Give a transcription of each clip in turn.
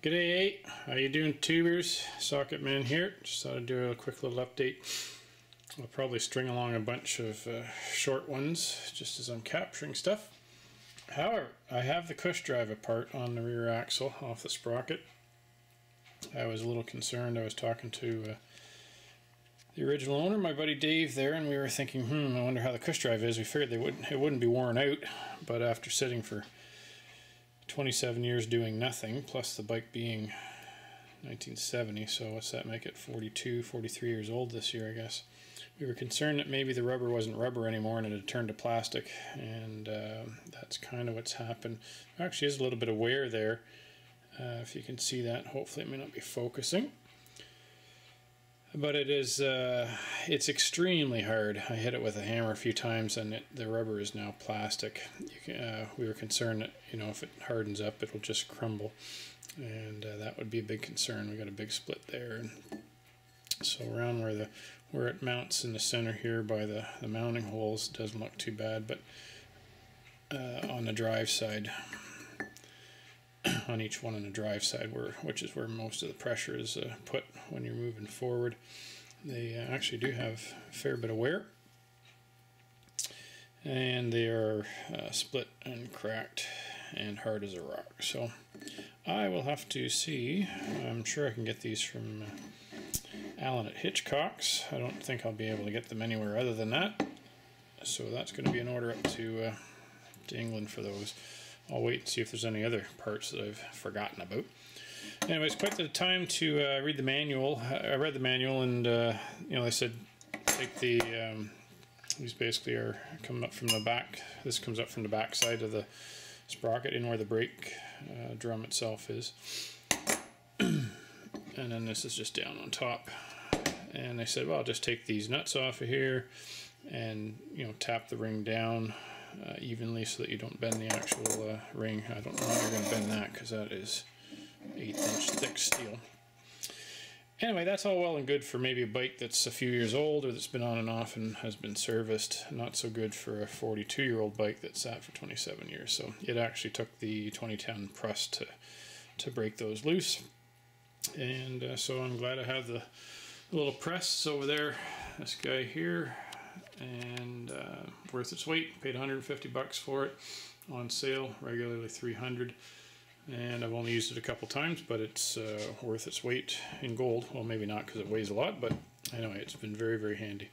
G'day, how you doing, tubers? Socket Man here. Just thought I'd do a quick little update. I'll probably string along a bunch of short ones just as I'm capturing stuff. However, I have the Cush drive apart on the rear axle off the sprocket. I was a little concerned. I was talking to the original owner, my buddy Dave there, and we were thinking, I wonder how the Cush drive is. We figured it wouldn't be worn out, but after sitting for 27 years doing nothing, plus the bike being 1970, so what's that make it, 42, 43 years old this year, I guess. We were concerned that maybe the rubber wasn't rubber anymore and it had turned to plastic, and that's kind of what's happened. There actually is a little bit of wear there, if you can see that. Hopefully it may not be focusing. But it is, it's extremely hard. I hit it with a hammer a few times and the rubber is now plastic. We were concerned that, if it hardens up, it'll just crumble. And that would be a big concern. We got a big split there. And so around where it mounts in the center here by the mounting holes, it doesn't look too bad, but on the drive side, on each one on the drive side, which is where most of the pressure is put when you're moving forward, they actually do have a fair bit of wear, and they are split and cracked and hard as a rock. So I will have to see. I'm sure I can get these from Alan at Hitchcock's. I don't think I'll be able to get them anywhere other than that, so that's going to be an order up to England for those. I'll wait and see if there's any other parts that I've forgotten about. Anyways, quite the time to read the manual. I read the manual, and they said take the these basically are coming up from the back. This comes up from the back side of the sprocket in where the brake drum itself is, and then this is just down on top. And they said, well, just take these nuts off of here and tap the ring down evenly so that you don't bend the actual ring. I don't know how you're going to bend that because that is 1/8-inch thick steel. Anyway, that's all well and good for maybe a bike that's a few years old or that's been on and off and has been serviced. Not so good for a 42-year-old bike that's sat for 27 years. So it actually took the 2010 press to break those loose. And so I'm glad I have the little press over there. This guy here. And worth its weight. Paid 150 bucks for it on sale, regularly 300, and I've only used it a couple times, but it's worth its weight in gold. Well, maybe not because it weighs a lot, but anyway, it's been very, very handy.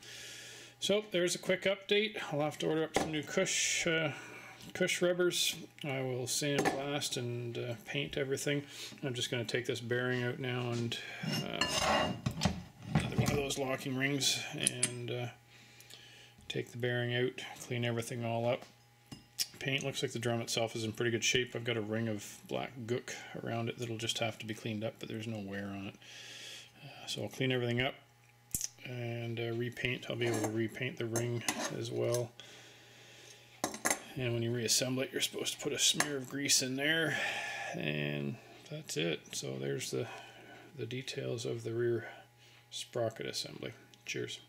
So there's a quick update. I'll have to order up some new Cush rubbers. I will sandblast and paint everything. I'm just going to take this bearing out now and another one of those locking rings, and take the bearing out, clean everything all up. Paint looks like the drum itself is in pretty good shape. I've got a ring of black gook around it that'll just have to be cleaned up, but there's no wear on it. So I'll clean everything up and repaint. I'll be able to repaint the ring as well. And when you reassemble it, you're supposed to put a smear of grease in there, and that's it. So there's the details of the rear sprocket assembly. Cheers.